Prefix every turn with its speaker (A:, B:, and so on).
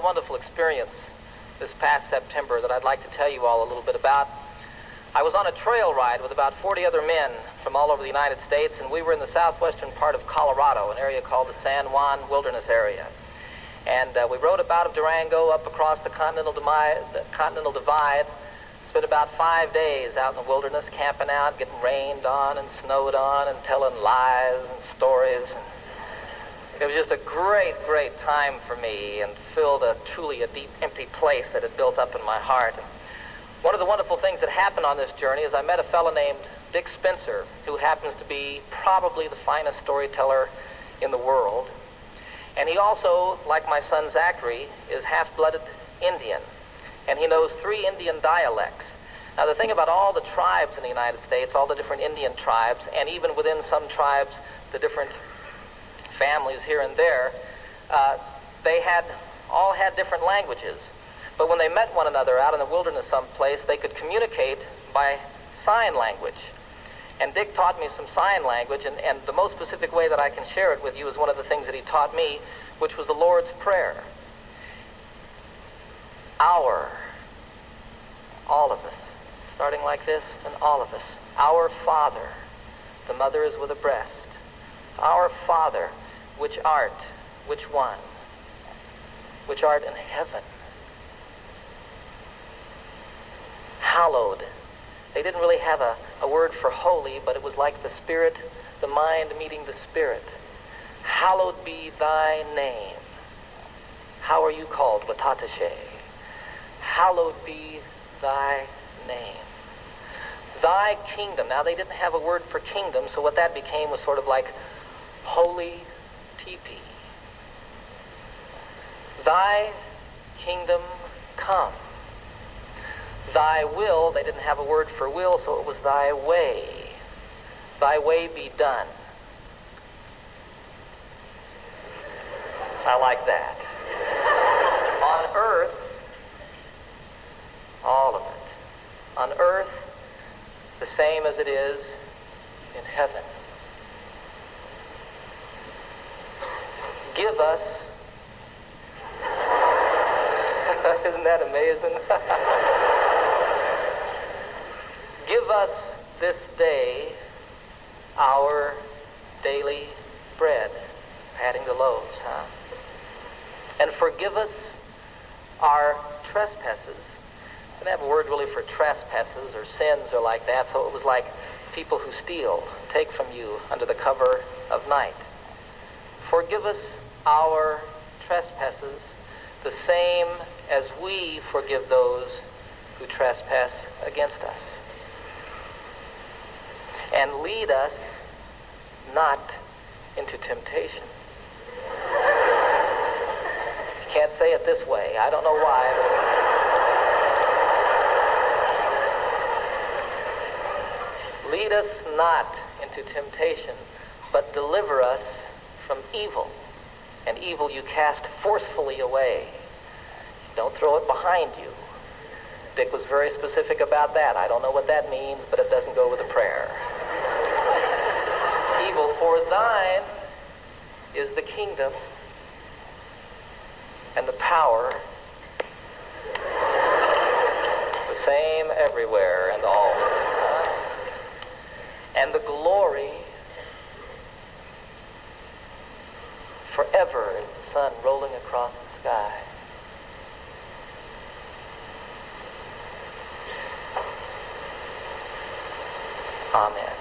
A: wonderful experience this past September that I'd like to tell you all a little bit about. I was on a trail ride with about 40 other men from all over the United States, and we were in the southwestern part of Colorado, an area called the San Juan Wilderness Area. And we rode out of Durango up across the Continental Divide, spent about 5 days out in the wilderness, camping out, getting rained on and snowed on and telling lies and stories. And it was just a great, great time for me and filled truly a deep, empty place that had built up in my heart. And one of the wonderful things that happened on this journey is I met a fellow named Dick Spencer, who happens to be probably the finest storyteller in the world. And he also, like my son Zachary, is half-blooded Indian, and he knows 3 Indian dialects. Now, the thing about all the tribes in the United States, all the different Indian tribes, and even within some tribes, the different families here and there, they all had different languages. But when they met one another out in the wilderness someplace, they could communicate by sign language. And Dick taught me some sign language, and the most specific way that I can share it with you is one of the things that he taught me, which was the Lord's Prayer. Our, all of us, starting like this, and all of us. Our Father, the mother is with a breast. Our Father, which art, which one? Which art in heaven. Hallowed. They didn't really have a word for holy, but it was like the Spirit, the mind meeting the Spirit. Hallowed be thy name. How are you called? Watatashe. Hallowed be thy name. Thy kingdom. Now, they didn't have a word for kingdom, so what that became was sort of like holy teepee. Thy kingdom come. Thy will, they didn't have a word for will, so it was thy way. Thy way be done. I like that. On earth, all of it. On earth, the same as it is in heaven. Give us, isn't that amazing? Give us this day our daily bread, adding the loaves, huh? And forgive us our trespasses. We didn't have a word really for trespasses or sins or like that, so it was like people who steal, take from you under the cover of night. Forgive us our trespasses, the same as we forgive those who trespass against us. And lead us not into temptation. You can't say it this way. I don't know why. Lead us not into temptation, but deliver us from evil. And evil you cast forcefully away. Don't throw it behind you. Dick was very specific about that. I don't know what that means, but it doesn't go with a prayer. Evil, for thine is the kingdom and the power, the same everywhere and always, and the glory forever as the sun rolling across the sky. Amen.